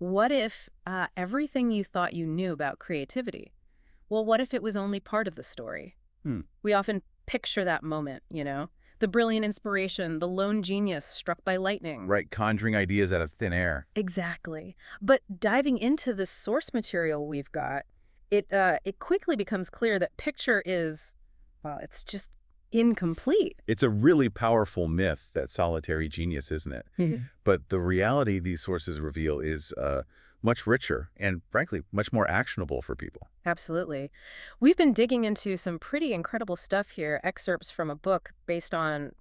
what if everything you thought you knew about creativity? Well, what if it was only part of the story? We often picture that moment, the brilliant inspiration, the lone genius struck by lightning. Right, conjuring ideas out of thin air. Exactly. But diving into the source material we've got, it quickly becomes clear that picture is, well, it's just incomplete. It's a really powerful myth, that solitary genius, isn't it? But the reality these sources reveal is much richer and, frankly, much more actionable for people. Absolutely. We've been digging into some pretty incredible stuff here, excerpts from a book based on,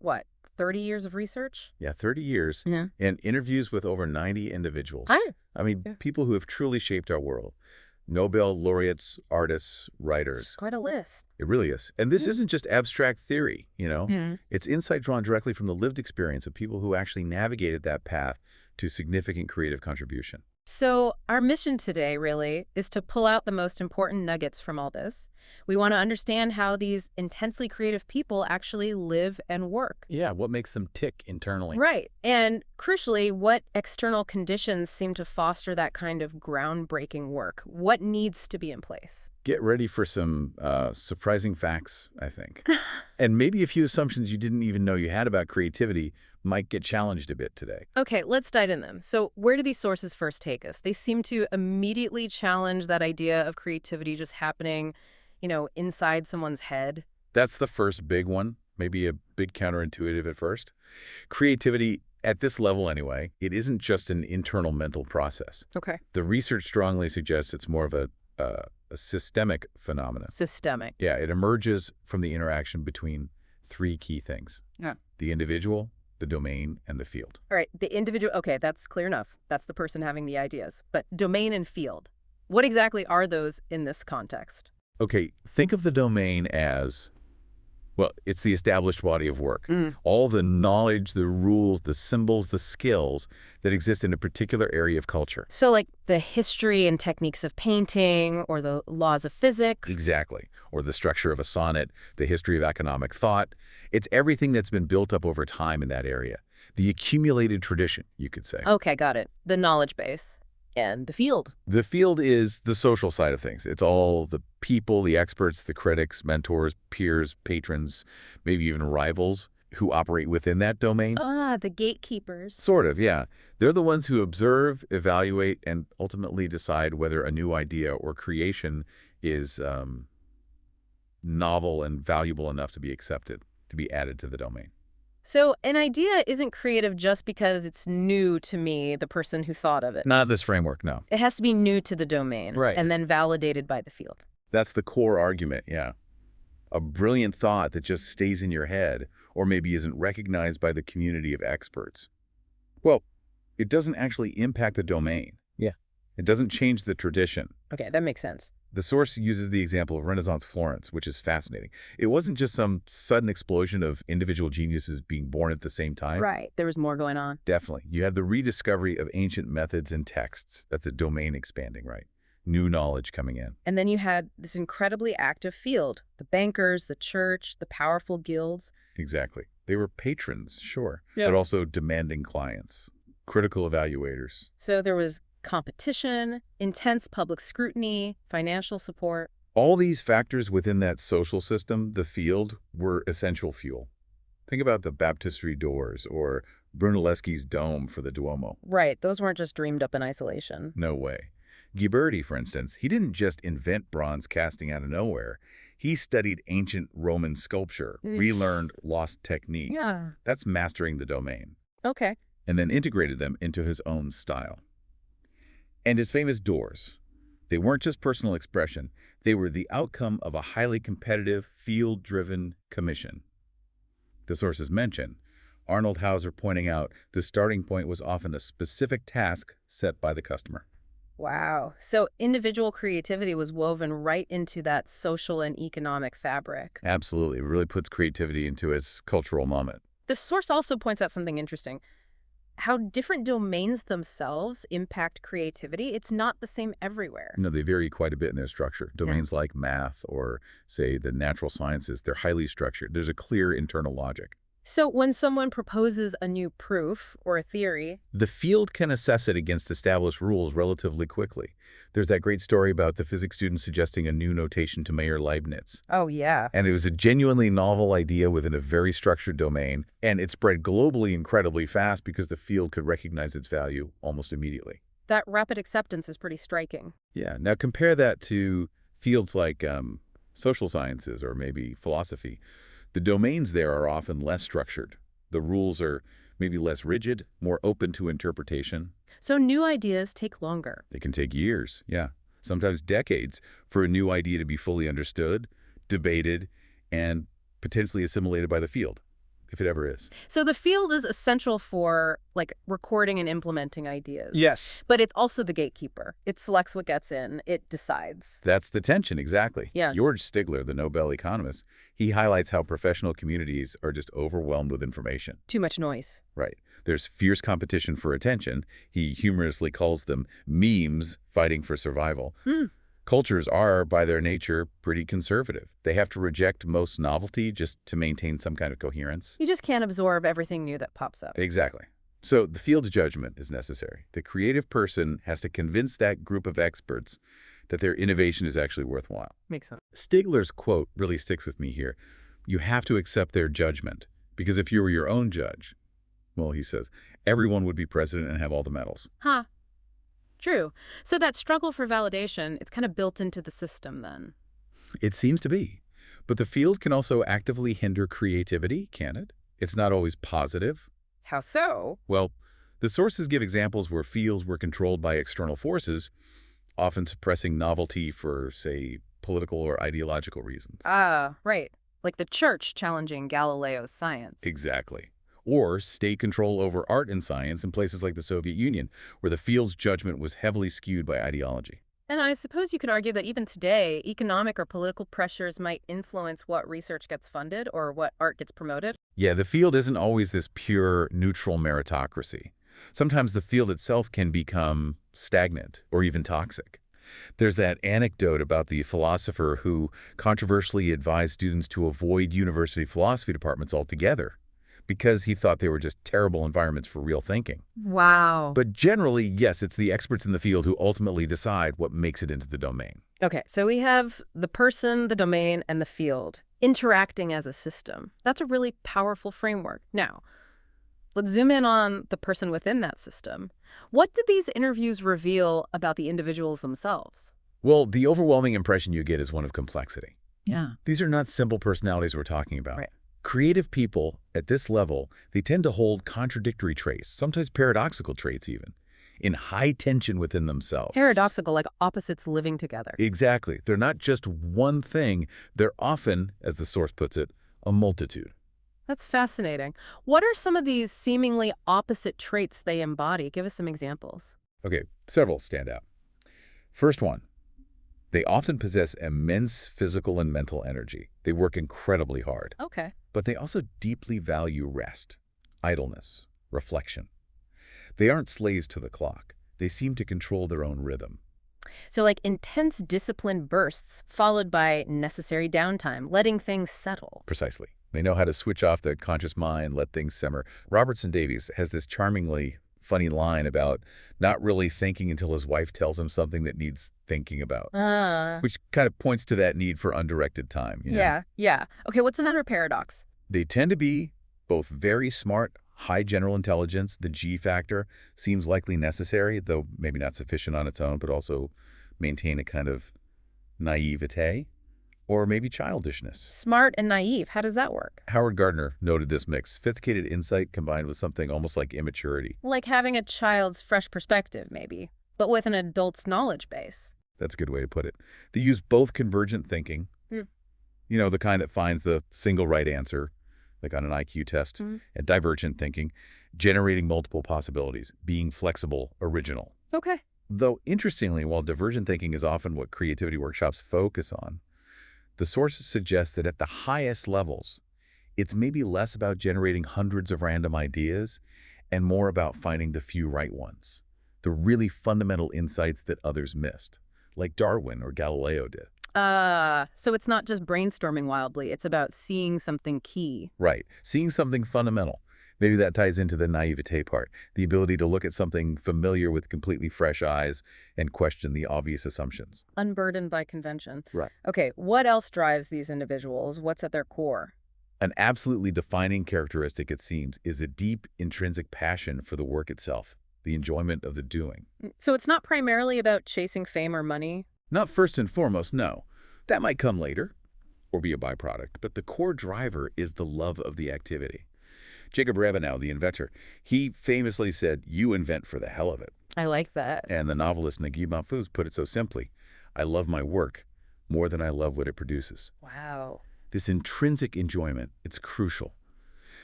30 years of research? Yeah, 30 years and interviews with over 90 individuals. I mean, people who have truly shaped our world. Nobel laureates, artists, writers. It's quite a list. It really is. And this isn't just abstract theory, It's insight drawn directly from the lived experience of people who actually navigated that path to significant creative contribution. So our mission today, really, is to pull out the most important nuggets from all this. We want to understand how these intensely creative people actually live and work. Yeah, what makes them tick internally. Right. And crucially, what external conditions seem to foster that kind of groundbreaking work? What needs to be in place? Get ready for some surprising facts, I think. And maybe a few assumptions you didn't even know you had about creativity might get challenged a bit today. Okay, let's dive in them. So where do these sources first take us? They seem to immediately challenge that idea of creativity just happening, inside someone's head. That's the first big one, maybe a bit counterintuitive at first. Creativity, at this level anyway, it isn't just an internal mental process. Okay. The research strongly suggests it's more of a systemic phenomenon. Systemic. Yeah, it emerges from the interaction between three key things. Yeah. The individual, the domain, and the field. All right, the individual, okay, that's clear enough. That's the person having the ideas. But domain and field, what exactly are those in this context? Okay, think of the domain as, well, it's the established body of work. All the knowledge, the rules, the symbols, the skills that exist in a particular area of culture. So like the history and techniques of painting or the laws of physics? Exactly. Or the structure of a sonnet, the history of economic thought. It's everything that's been built up over time in that area. The accumulated tradition, you could say. Okay, got it. The knowledge base. And the field. The field is the social side of things. It's all the people, the experts, the critics, mentors, peers, patrons, maybe even rivals who operate within that domain. The gatekeepers. Sort of, yeah. They're the ones who observe, evaluate, and ultimately decide whether a new idea or creation is novel and valuable enough to be accepted, to be added to the domain. So an idea isn't creative just because it's new to me, the person who thought of it. Not this framework, no. It has to be new to the domain. Right. And then validated by the field. That's the core argument, yeah. A brilliant thought that just stays in your head or maybe isn't recognized by the community of experts. Well, it doesn't actually impact the domain. Yeah. It doesn't change the tradition. Okay, that makes sense. The source uses the example of Renaissance Florence, which is fascinating. It wasn't just some sudden explosion of individual geniuses being born at the same time. Right. There was more going on. Definitely. You have the rediscovery of ancient methods and texts. That's a domain expanding, right? New knowledge coming in. And then you had this incredibly active field. The bankers, the church, the powerful guilds. Exactly. They were patrons, sure, Yeah. but also demanding clients, critical evaluators. So there was competition, intense public scrutiny, financial support. All these factors within that social system, the field, were essential fuel. Think about the baptistry doors or Brunelleschi's dome for the Duomo. Right. Those weren't just dreamed up in isolation. No way. Ghiberti, for instance, he didn't just invent bronze casting out of nowhere. He studied ancient Roman sculpture, relearned lost techniques. Yeah. That's mastering the domain. Okay. And then integrated them into his own style. And his famous doors, they weren't just personal expression. They were the outcome of a highly competitive, field-driven commission. The sources mention Arnold Hauser pointing out the starting point was often a specific task set by the customer. Wow. So individual creativity was woven right into that social and economic fabric. Absolutely. It really puts creativity into its cultural moment. The source also points out something interesting. How different domains themselves impact creativity. It's not the same everywhere. No, they vary quite a bit in their structure. Domains like math or, say, the natural sciences, they're highly structured. There's a clear internal logic. So when someone proposes a new proof or a theory, The field can assess it against established rules relatively quickly. There's that great story about the physics student suggesting a new notation to Mayer Leibniz. oh yeah, And it was a genuinely novel idea within a very structured domain, and it spread globally incredibly fast because the field could recognize its value almost immediately. that rapid acceptance is pretty striking. Yeah, now compare that to fields like social sciences or maybe philosophy. The domains there are often less structured. The rules are maybe less rigid, more open to interpretation. So new ideas take longer. They can take years, yeah, sometimes decades, for a new idea to be fully understood, debated, and potentially assimilated by the field, if it ever is. So the field is essential for, like, recording and implementing ideas. Yes. But it's also the gatekeeper. It selects what gets in. It decides. That's the tension, exactly. Yeah. George Stigler, the Nobel economist, he highlights how professional communities are just overwhelmed with information. Too much noise. Right. There's fierce competition for attention. He humorously calls them memes fighting for survival. Cultures are, by their nature, pretty conservative. They have to reject most novelty just to maintain some kind of coherence. You just can't absorb everything new that pops up. Exactly. So the field's judgment is necessary. The creative person has to convince that group of experts that their innovation is actually worthwhile. Makes sense. Stigler's quote really sticks with me here. You have to accept their judgment, because if you were your own judge, well, he says, everyone would be president and have all the medals. Huh. True. So that struggle for validation, it's kind of built into the system then. It seems to be. But the field can also actively hinder creativity, can it? It's not always positive. How so? Well, the sources give examples where fields were controlled by external forces, often suppressing novelty for, say, political or ideological reasons. Ah, right. Like the church challenging Galileo's science. Exactly. Or state control over art and science in places like the Soviet Union, where the field's judgment was heavily skewed by ideology. And I suppose you could argue that even today, economic or political pressures might influence what research gets funded or what art gets promoted. Yeah, the field isn't always this pure, neutral meritocracy. Sometimes the field itself can become stagnant or even toxic. There's that anecdote about the philosopher who controversially advised students to avoid university philosophy departments altogether because he thought they were just terrible environments for real thinking. Wow. But generally, yes, it's the experts in the field who ultimately decide what makes it into the domain. Okay, so we have the person, the domain, and the field interacting as a system. That's a really powerful framework. Now, let's zoom in on the person within that system. What did these interviews reveal about the individuals themselves? Well, the overwhelming impression you get is one of complexity. Yeah. These are not simple personalities we're talking about. Right. Creative people at this level, they tend to hold contradictory traits, sometimes paradoxical traits even, in high tension within themselves. Paradoxical, like opposites living together. Exactly. They're not just one thing. They're often, as the source puts it, a multitude. That's fascinating. What are some of these seemingly opposite traits they embody? Give us some examples. Okay, several stand out. First one, they often possess immense physical and mental energy. They work incredibly hard. Okay. But they also deeply value rest, idleness, reflection. They aren't slaves to the clock. They seem to control their own rhythm. So like intense discipline bursts followed by necessary downtime, letting things settle. Precisely. They know how to switch off the conscious mind, let things simmer. Robertson Davies has this charmingly funny line about not really thinking until his wife tells him something that needs thinking about, which kind of points to that need for undirected time. You know? Yeah. Okay, what's another paradox? They tend to be both very smart, high general intelligence. The G factor seems likely necessary, though maybe not sufficient on its own, but also maintain a kind of naivete or maybe childishness. Smart and naive. How does that work? Howard Gardner noted this mix, sophisticated insight combined with something almost like immaturity. Like having a child's fresh perspective, maybe, but with an adult's knowledge base. That's a good way to put it. They use both convergent thinking, you know, the kind that finds the single right answer, like on an IQ test, and divergent thinking, generating multiple possibilities, being flexible, original. Okay. Though, interestingly, while divergent thinking is often what creativity workshops focus on, the sources suggest that at the highest levels, it's maybe less about generating hundreds of random ideas and more about finding the few right ones, the really fundamental insights that others missed, like Darwin or Galileo did. So it's not just brainstorming wildly, it's about seeing something key. Right. Seeing something fundamental. Maybe that ties into the naivete part, the ability to look at something familiar with completely fresh eyes and question the obvious assumptions. Unburdened by convention. Right. Okay, what else drives these individuals? What's at their core? An absolutely defining characteristic, it seems, is a deep intrinsic passion for the work itself, the enjoyment of the doing. So it's not primarily about chasing fame or money? Not first and foremost, no. That might come later or be a byproduct, but the core driver is the love of the activity. Jacob Rabinow, the inventor, he famously said, "You invent for the hell of it." I like that. And the novelist Naguib Mahfouz put it so simply, "I love my work more than I love what it produces." Wow. This intrinsic enjoyment, it's crucial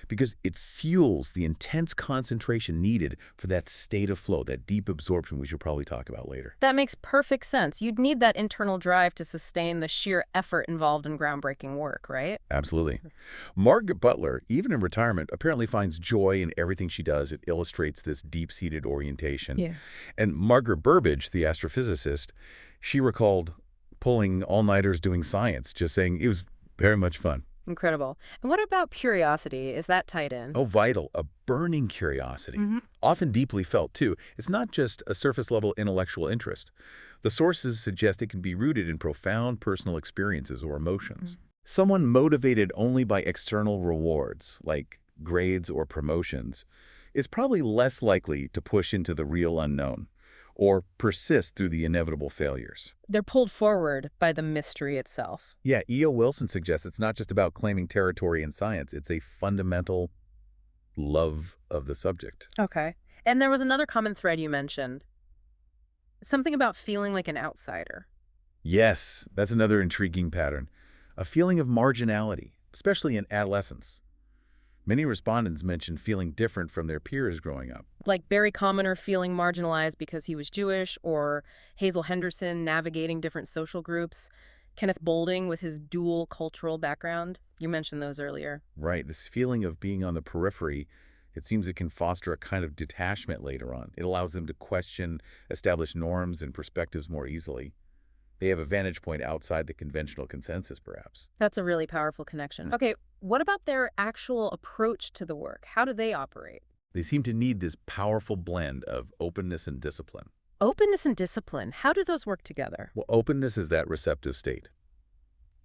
because it fuels the intense concentration needed for that state of flow, that deep absorption we should probably talk about later. That makes perfect sense. You'd need that internal drive to sustain the sheer effort involved in groundbreaking work, right? Absolutely. Margaret Butler, even in retirement, apparently finds joy in everything she does. It illustrates this deep-seated orientation. Yeah. And Margaret Burbage, the astrophysicist, she recalled pulling all-nighters doing science, just saying it was very much fun. Incredible. And what about curiosity? Is that tied in? Oh, vital. A burning curiosity. Often deeply felt, too. It's not just a surface-level intellectual interest. The sources suggest it can be rooted in profound personal experiences or emotions. Someone motivated only by external rewards, like grades or promotions, is probably less likely to push into the real unknown or persist through the inevitable failures. They're pulled forward by the mystery itself. Yeah, E.O. Wilson suggests it's not just about claiming territory in science. It's a fundamental love of the subject. Okay. And there was another common thread you mentioned. Something about feeling like an outsider. Yes, that's another intriguing pattern. A feeling of marginality, especially in adolescence. Many respondents mentioned feeling different from their peers growing up. Like Barry Commoner feeling marginalized because he was Jewish, or Hazel Henderson navigating different social groups, Kenneth Boulding with his dual cultural background. You mentioned those earlier. Right, this feeling of being on the periphery, it seems it can foster a kind of detachment later on. It allows them to question established norms and perspectives more easily. They have a vantage point outside the conventional consensus, perhaps. That's a really powerful connection. Okay, what about their actual approach to the work? How do they operate? They seem to need this powerful blend of openness and discipline. Openness and discipline, how do those work together? Well, openness is that receptive state.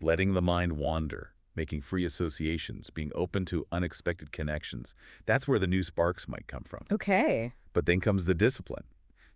Letting the mind wander, making free associations, being open to unexpected connections. That's where the new sparks might come from. Okay. But then comes the discipline.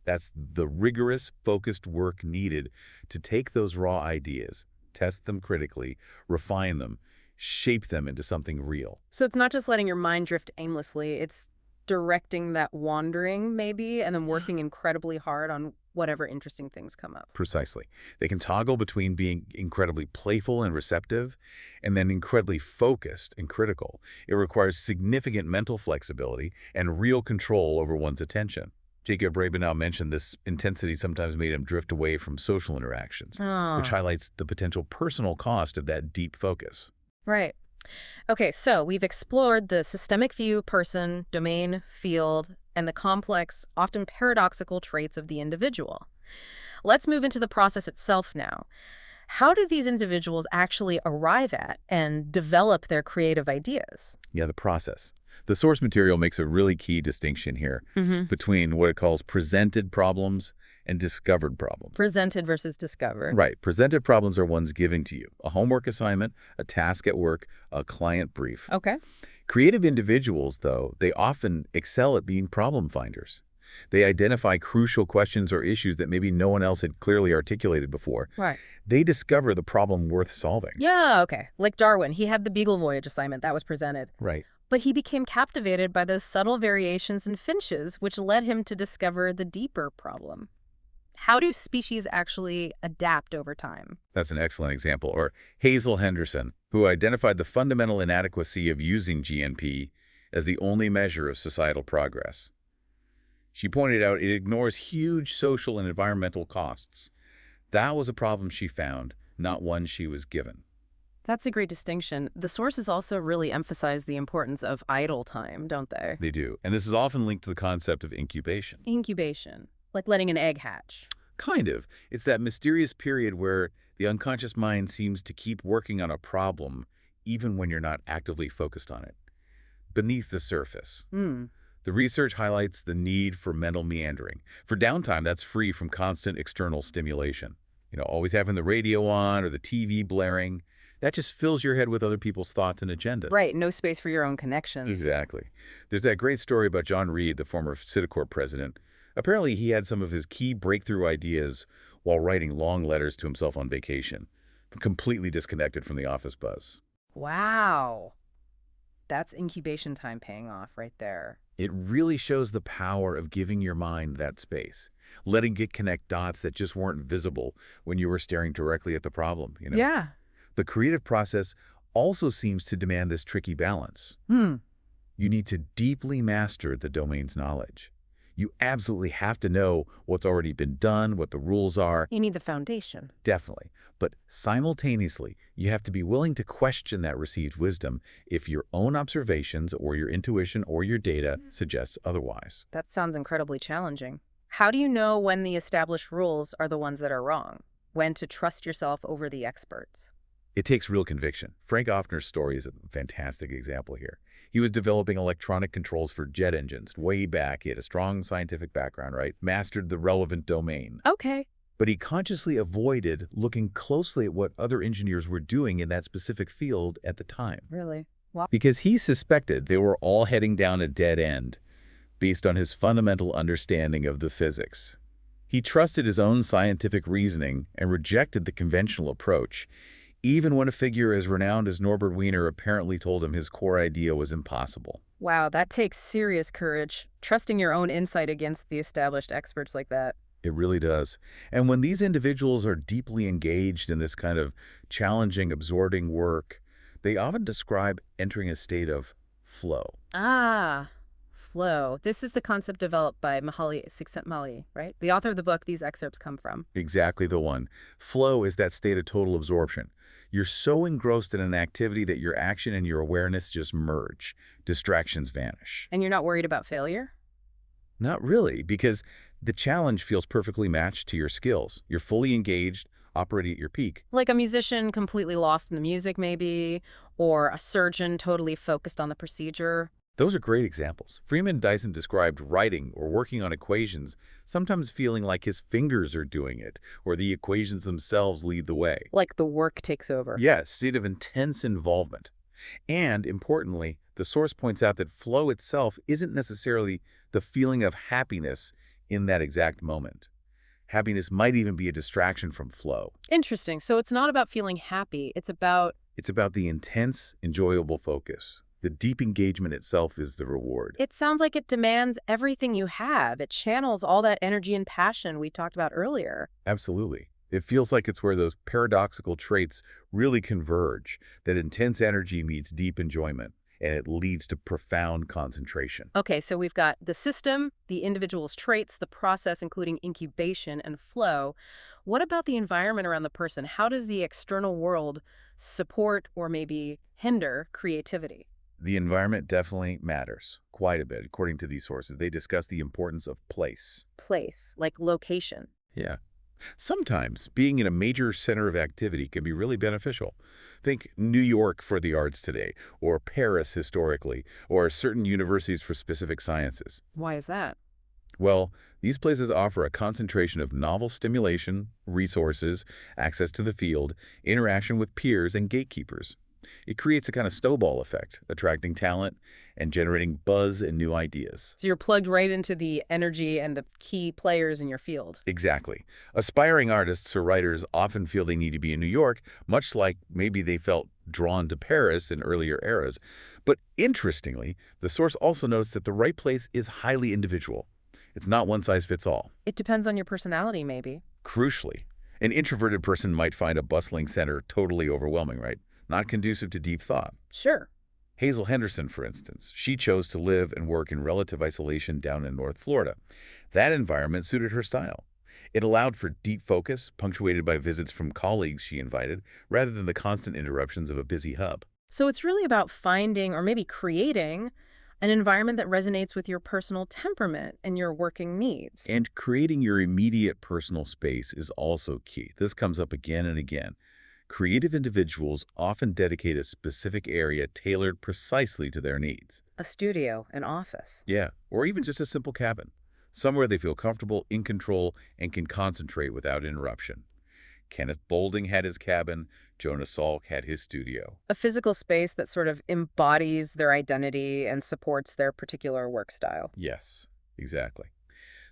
That's the rigorous, focused work needed to take those raw ideas, test them critically, refine them, shape them into something real. So it's not just letting your mind drift aimlessly, it's directing that wandering, maybe, and then working incredibly hard on whatever interesting things come up. Precisely. They can toggle between being incredibly playful and receptive and then incredibly focused and critical. It requires significant mental flexibility and real control over one's attention. Jacob Rabinow mentioned this intensity sometimes made him drift away from social interactions, which highlights the potential personal cost of that deep focus. Right. Okay, so we've explored the systemic view, person, domain, field, and the complex, often paradoxical traits of the individual. Let's move into the process itself now. How do these individuals actually arrive at and develop their creative ideas? Yeah, the process. The source material makes a really key distinction here between what it calls presented problems and discovered problems. Presented versus discovered. Right. Presented problems are ones given to you. A homework assignment, a task at work, a client brief. Okay. Creative individuals, though, they often excel at being problem finders. They identify crucial questions or issues that maybe no one else had clearly articulated before. Right. They discover the problem worth solving. Yeah, okay. Like Darwin, he had the Beagle Voyage assignment that was presented. Right. But he became captivated by those subtle variations in finches, which led him to discover the deeper problem. How do species actually adapt over time? That's an excellent example. Or Hazel Henderson, who identified the fundamental inadequacy of using GNP as the only measure of societal progress. She pointed out it ignores huge social and environmental costs. That was a problem she found, not one she was given. That's a great distinction. The sources also really emphasize the importance of idle time, don't they? They do. And this is often linked to the concept of incubation. Incubation, like letting an egg hatch. Kind of. It's that mysterious period where The unconscious mind seems to keep working on a problem even when you're not actively focused on it. Beneath the surface. Hmm. The research highlights the need for mental meandering, for downtime that's free from constant external stimulation. Always having the radio on or the TV blaring, that just fills your head with other people's thoughts and agendas. Right, no space for your own connections. Exactly. There's that great story about John Reed, the former Citicorp president. Apparently, he had some of his key breakthrough ideas while writing long letters to himself on vacation, completely disconnected from the office buzz. Wow. That's incubation time paying off right there. It really shows the power of giving your mind that space, letting it connect dots that just weren't visible when you were staring directly at the problem. Yeah. The creative process also seems to demand this tricky balance. Hmm. You need to deeply master the domain's knowledge. You absolutely have to know what's already been done, what the rules are. You need the foundation. Definitely. But simultaneously, you have to be willing to question that received wisdom if your own observations or your intuition or your data suggests otherwise. That sounds incredibly challenging. How do you know when the established rules are the ones that are wrong? When to trust yourself over the experts? It takes real conviction. Frank Offner's story is a fantastic example here. He was developing electronic controls for jet engines way back. He had a strong scientific background, right? Mastered the relevant domain. Okay. But he consciously avoided looking closely at what other engineers were doing in that specific field at the time. Really? Wow. Because he suspected they were all heading down a dead end based on his fundamental understanding of the physics. He trusted his own scientific reasoning and rejected the conventional approach, even when a figure as renowned as Norbert Wiener apparently told him his core idea was impossible. Wow, that takes serious courage, trusting your own insight against the established experts like that. It really does. And when these individuals are deeply engaged in this kind of challenging, absorbing work, they often describe entering a state of flow. Ah, flow. This is the concept developed by Mihaly, Csikscentmihalyi, right? The author of the book these excerpts come from. Exactly the one. Flow is that state of total absorption. You're so engrossed in an activity that your action and your awareness just merge. Distractions vanish. And you're not worried about failure? Not really, because the challenge feels perfectly matched to your skills. You're fully engaged, operating at your peak. Like a musician completely lost in the music, maybe, or a surgeon totally focused on the procedure. Those are great examples. Freeman Dyson described writing or working on equations, sometimes feeling like his fingers are doing it, or the equations themselves lead the way. Like the work takes over. Yes, state of intense involvement. And, importantly, the source points out that flow itself isn't necessarily the feeling of happiness in that exact moment. Happiness might even be a distraction from flow. Interesting. So it's not about feeling happy. It's about the intense, enjoyable focus. The deep engagement itself is the reward. It sounds like it demands everything you have. It channels all that energy and passion we talked about earlier. Absolutely. It feels like it's where those paradoxical traits really converge, that intense energy meets deep enjoyment, and it leads to profound concentration. Okay, so we've got the system, the individual's traits, the process, including incubation and flow. What about the environment around the person? How does the external world support or maybe hinder creativity? The environment definitely matters quite a bit. According to these sources, they discuss the importance of place. Place, like location. Yeah. Sometimes being in a major center of activity can be really beneficial. Think New York for the arts today, or Paris historically, or certain universities for specific sciences. Why is that? Well, these places offer a concentration of novel stimulation, resources, access to the field, interaction with peers, and gatekeepers. It creates a kind of snowball effect, attracting talent and generating buzz and new ideas. So you're plugged right into the energy and the key players in your field. Exactly. Aspiring artists or writers often feel they need to be in New York, much like maybe they felt drawn to Paris in earlier eras. But interestingly, the source also notes that the right place is highly individual. It's not one size fits all. It depends on your personality, maybe. Crucially, an introverted person might find a bustling center totally overwhelming, right? Not conducive to deep thought. Sure. Hazel Henderson, for instance, she chose to live and work in relative isolation down in North Florida. That environment suited her style. It allowed for deep focus, punctuated by visits from colleagues she invited, rather than the constant interruptions of a busy hub. So it's really about finding or maybe creating An environment that resonates with your personal temperament and your working needs. And creating your immediate personal space is also key. This comes up again and again. Creative individuals often dedicate a specific area tailored precisely to their needs. A studio, an office. Yeah, or even just a simple cabin. Somewhere they feel comfortable, in control, and can concentrate without interruption. Kenneth Boulding had his cabin. Jonas Salk had his studio. A physical space that sort of embodies their identity and supports their particular work style. Yes, exactly.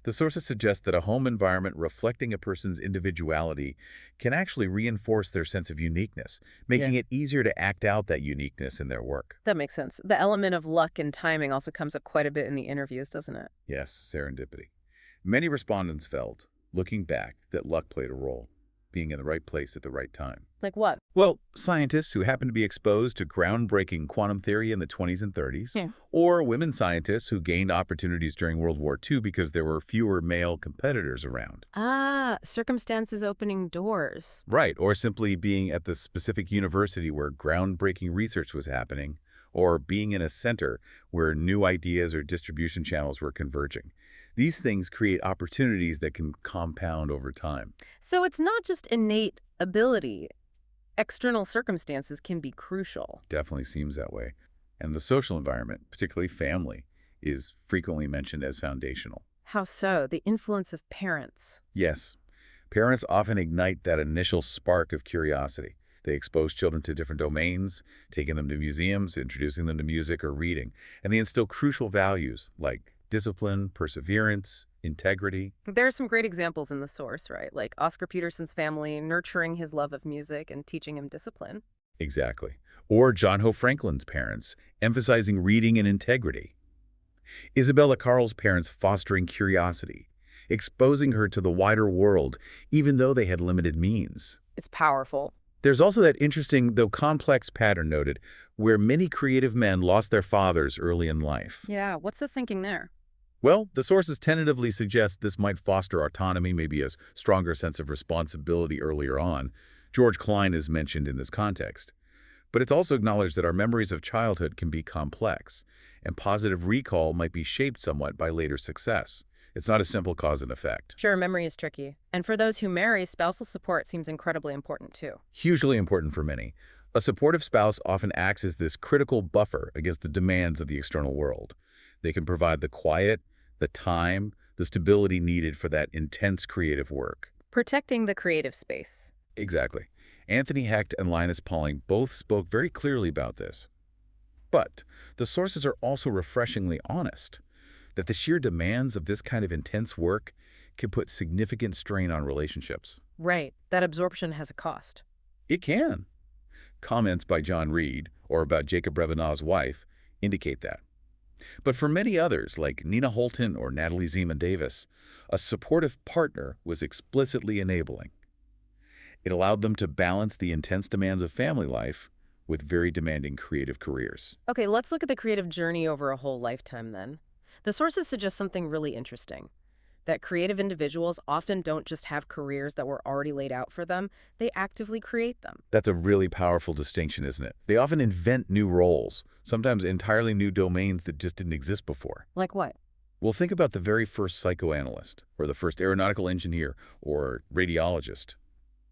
The sources suggest that a home environment reflecting a person's individuality can actually reinforce their sense of uniqueness, making it easier to act out that uniqueness in their work. That makes sense. The element of luck and timing also comes up quite a bit in the interviews, doesn't it? Yes, serendipity. Many respondents felt, looking back, that luck played a role, being in the right place at the right time. Like what? Well, scientists who happened to be exposed to groundbreaking quantum theory in the 20s and 30s, or women scientists who gained opportunities during World War II because there were fewer male competitors around. Ah, circumstances opening doors. Right, or simply being at the specific university where groundbreaking research was happening, or being in a center where new ideas or distribution channels were converging. These things create opportunities that can compound over time. So it's not just innate ability. External circumstances can be crucial. Definitely seems that way. And the social environment, particularly family, is frequently mentioned as foundational. How so? The influence of parents. Yes. Parents often ignite that initial spark of curiosity. They expose children to different domains, taking them to museums, introducing them to music or reading, and they instill crucial values like discipline, perseverance, integrity. There are some great examples in the source, right? Like Oscar Peterson's family nurturing his love of music and teaching him discipline. Exactly. Or John Hope Franklin's parents emphasizing reading and integrity. Isabella Carl's parents fostering curiosity, exposing her to the wider world, even though they had limited means. It's powerful. There's also that interesting, though complex pattern noted, where many creative men lost their fathers early in life. Yeah, what's the thinking there? Well, the sources tentatively suggest this might foster autonomy, maybe a stronger sense of responsibility earlier on. George Klein is mentioned in this context. But it's also acknowledged that our memories of childhood can be complex, and positive recall might be shaped somewhat by later success. It's not a simple cause and effect. Sure, memory is tricky. And for those who marry, spousal support seems incredibly important too. Hugely important for many. A supportive spouse often acts as this critical buffer against the demands of the external world. They can provide the quiet, the time, the stability needed for that intense creative work. Protecting the creative space. Exactly. Anthony Hecht and Linus Pauling both spoke very clearly about this. But the sources are also refreshingly honest that the sheer demands of this kind of intense work can put significant strain on relationships. Right. That absorption has a cost. It can. Comments by John Reed, or about Jacob Rabinow's wife, indicate that. But for many others, like Nina Holton or Natalie Zeman Davis, a supportive partner was explicitly enabling. It allowed them to balance the intense demands of family life with very demanding creative careers. Okay, let's look at the creative journey over a whole lifetime then. The sources suggest something really interesting, that creative individuals often don't just have careers that were already laid out for them, they actively create them. That's a really powerful distinction, isn't it? They often invent new roles, sometimes entirely new domains that just didn't exist before. Like what? Well, think about the very first psychoanalyst, or the first aeronautical engineer, or radiologist.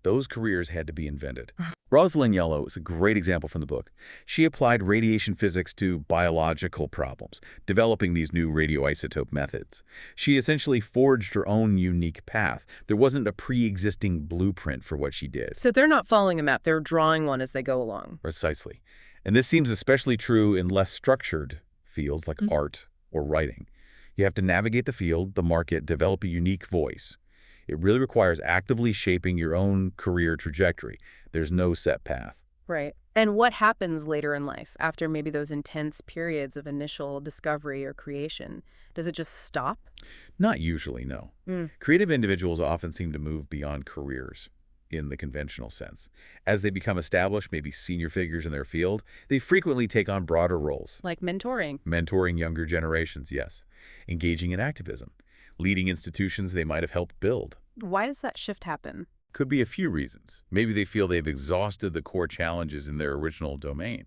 Those careers had to be invented. Rosalind Yellow is a great example from the book. She applied radiation physics to biological problems, developing these new radioisotope methods. She essentially forged her own unique path. There wasn't a pre-existing blueprint for what she did. So they're not following a map, they're drawing one as they go along. Precisely. And this seems especially true in less structured fields like art or writing. You have to navigate the field, the market, develop a unique voice. It really requires actively shaping your own career trajectory. There's no set path. Right. And what happens later in life after maybe those intense periods of initial discovery or creation? Does it just stop? Not usually, no. Creative individuals often seem to move beyond careers in the conventional sense. As they become established, maybe senior figures in their field, they frequently take on broader roles. Like mentoring. Mentoring younger generations, yes. Engaging in activism. Leading institutions they might have helped build. Why does that shift happen? Could be a few reasons. Maybe they feel they've exhausted the core challenges in their original domain.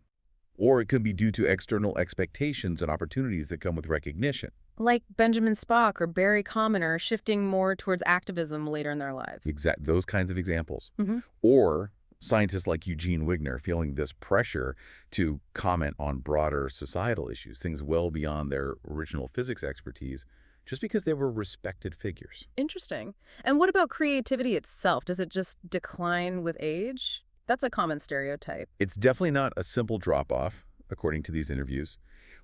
Or it could be due to external expectations and opportunities that come with recognition. Like Benjamin Spock or Barry Commoner shifting more towards activism later in their lives. Those kinds of examples. Mm-hmm. Or scientists like Eugene Wigner feeling this pressure to comment on broader societal issues, things well beyond their original physics expertise, just because they were respected figures. Interesting. And what about creativity itself? Does it just decline with age? That's a common stereotype. It's definitely not a simple drop-off, according to these interviews.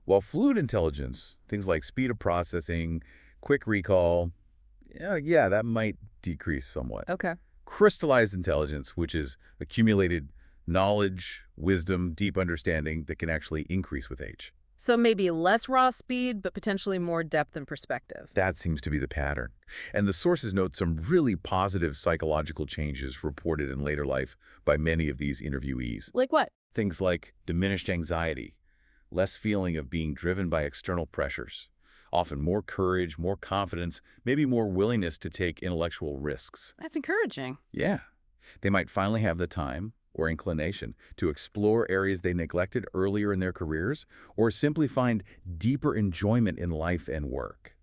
While fluid intelligence, things like speed of processing, quick recall, yeah, that might decrease somewhat. Okay. Crystallized intelligence, which is accumulated knowledge, wisdom, deep understanding that can actually increase with age. So maybe less raw speed, but potentially more depth and perspective. That seems to be the pattern. And the sources note some really positive psychological changes reported in later life by many of these interviewees. Like what? Things like diminished anxiety, less feeling of being driven by external pressures, often more courage, more confidence, maybe more willingness to take intellectual risks. That's encouraging. Yeah. They might finally have the time or inclination to explore areas they neglected earlier in their careers, or simply find deeper enjoyment in life and work.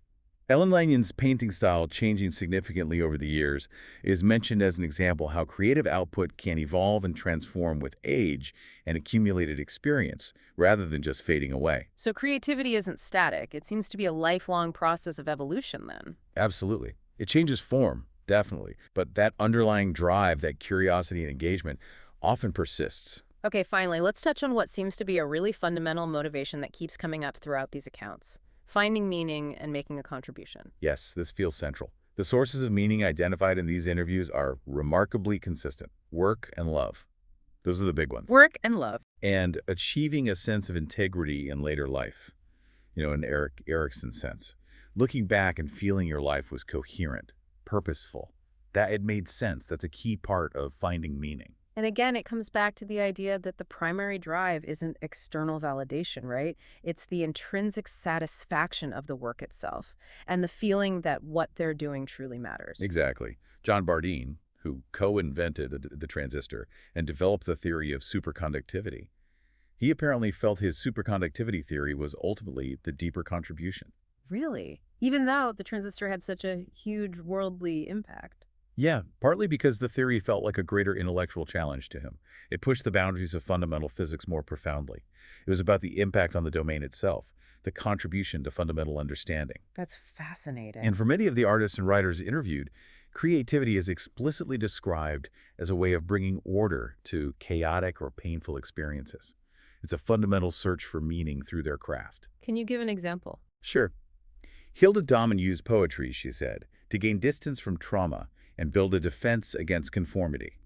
Ellen Lanyon's painting style changing significantly over the years is mentioned as an example how creative output can evolve and transform with age and accumulated experience, rather than just fading away. So creativity isn't static. It seems to be a lifelong process of evolution then. Absolutely. It changes form, definitely, but that underlying drive, that curiosity and engagement, often persists. Okay, finally, let's touch on what seems to be a really fundamental motivation that keeps coming up throughout these accounts: finding meaning and making a contribution. Yes, this feels central. The sources of meaning identified in these interviews are remarkably consistent. Work and love. Those are the big ones. Work and love. And achieving a sense of integrity in later life, in Erickson's sense. Looking back and feeling your life was coherent, purposeful, that it made sense. That's a key part of finding meaning. And again, it comes back to the idea that the primary drive isn't external validation, right? It's the intrinsic satisfaction of the work itself and the feeling that what they're doing truly matters. Exactly. John Bardeen, who co-invented the transistor and developed the theory of superconductivity, he apparently felt his superconductivity theory was ultimately the deeper contribution. Really? Even though the transistor had such a huge worldly impact? Yeah, partly because the theory felt like a greater intellectual challenge to him. It pushed the boundaries of fundamental physics more profoundly. It was about the impact on the domain itself, the contribution to fundamental understanding. That's fascinating. And for many of the artists and writers interviewed, creativity is explicitly described as a way of bringing order to chaotic or painful experiences. It's a fundamental search for meaning through their craft. Can you give an example? Sure. Hilda Dahman used poetry, she said, to gain distance from trauma and build a defense against conformity.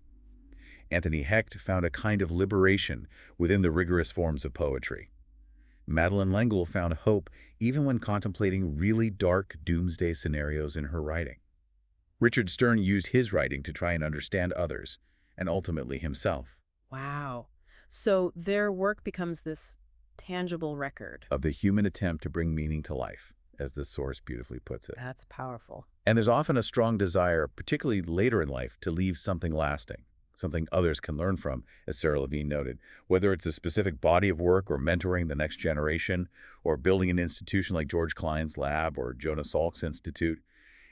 Anthony Hecht found a kind of liberation within the rigorous forms of poetry. Madeleine L'Engle found hope even when contemplating really dark doomsday scenarios in her writing. Richard Stern used his writing to try and understand others, and ultimately himself. Wow. So their work becomes this tangible record of the human attempt to bring meaning to life, as this source beautifully puts it. That's powerful. And there's often a strong desire, particularly later in life, to leave something lasting, something others can learn from, as Sarah Levine noted, whether it's a specific body of work or mentoring the next generation or building an institution like George Klein's lab or Jonas Salk's Institute.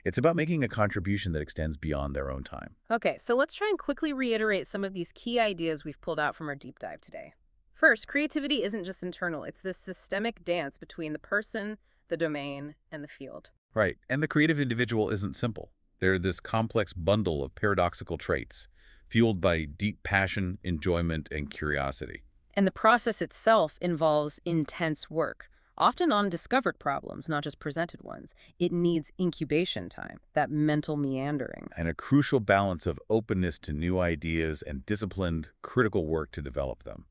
It's about making a contribution that extends beyond their own time. Okay, so let's try and quickly reiterate some of these key ideas we've pulled out from our deep dive today. First, creativity isn't just internal. It's this systemic dance between the person, the domain, and the field. Right, and the creative individual isn't simple. They're this complex bundle of paradoxical traits, fueled by deep passion, enjoyment, and curiosity. And the process itself involves intense work, often on discovered problems, not just presented ones. It needs incubation time, that mental meandering. And a crucial balance of openness to new ideas and disciplined, critical work to develop them,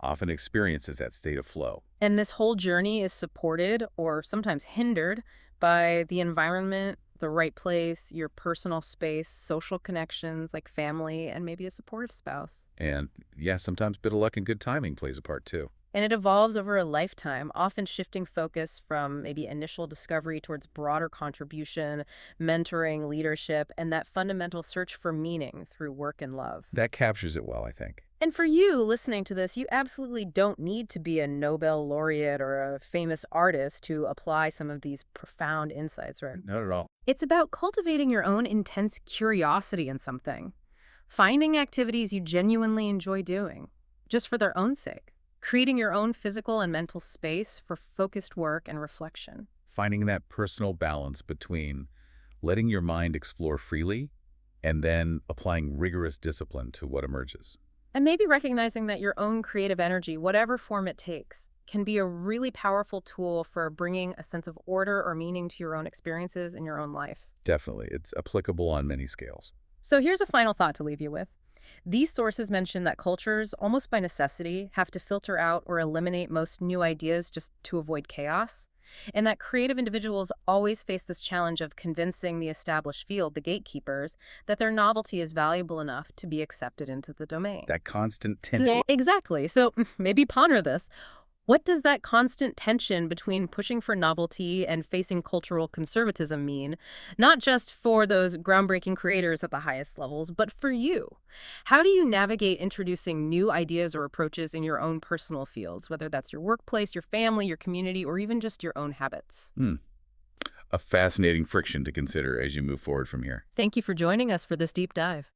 often experiences that state of flow. And this whole journey is supported or sometimes hindered by the environment, the right place, your personal space, social connections like family, and maybe a supportive spouse. And yeah, sometimes a bit of luck and good timing plays a part too. And it evolves over a lifetime, often shifting focus from maybe initial discovery towards broader contribution, mentoring, leadership, and that fundamental search for meaning through work and love. That captures it well, I think. And for you listening to this, you absolutely don't need to be a Nobel laureate or a famous artist to apply some of these profound insights, right? Not at all. It's about cultivating your own intense curiosity in something, finding activities you genuinely enjoy doing, just for their own sake, creating your own physical and mental space for focused work and reflection. Finding that personal balance between letting your mind explore freely and then applying rigorous discipline to what emerges. And maybe recognizing that your own creative energy, whatever form it takes, can be a really powerful tool for bringing a sense of order or meaning to your own experiences in your own life. Definitely. It's applicable on many scales. So here's a final thought to leave you with. These sources mention that cultures, almost by necessity, have to filter out or eliminate most new ideas just to avoid chaos, and that creative individuals always face this challenge of convincing the established field, the gatekeepers, that their novelty is valuable enough to be accepted into the domain. That constant tension. Exactly. So maybe ponder this. What does that constant tension between pushing for novelty and facing cultural conservatism mean, not just for those groundbreaking creators at the highest levels, but for you? How do you navigate introducing new ideas or approaches in your own personal fields, whether that's your workplace, your family, your community, or even just your own habits? A fascinating friction to consider as you move forward from here. Thank you for joining us for this deep dive.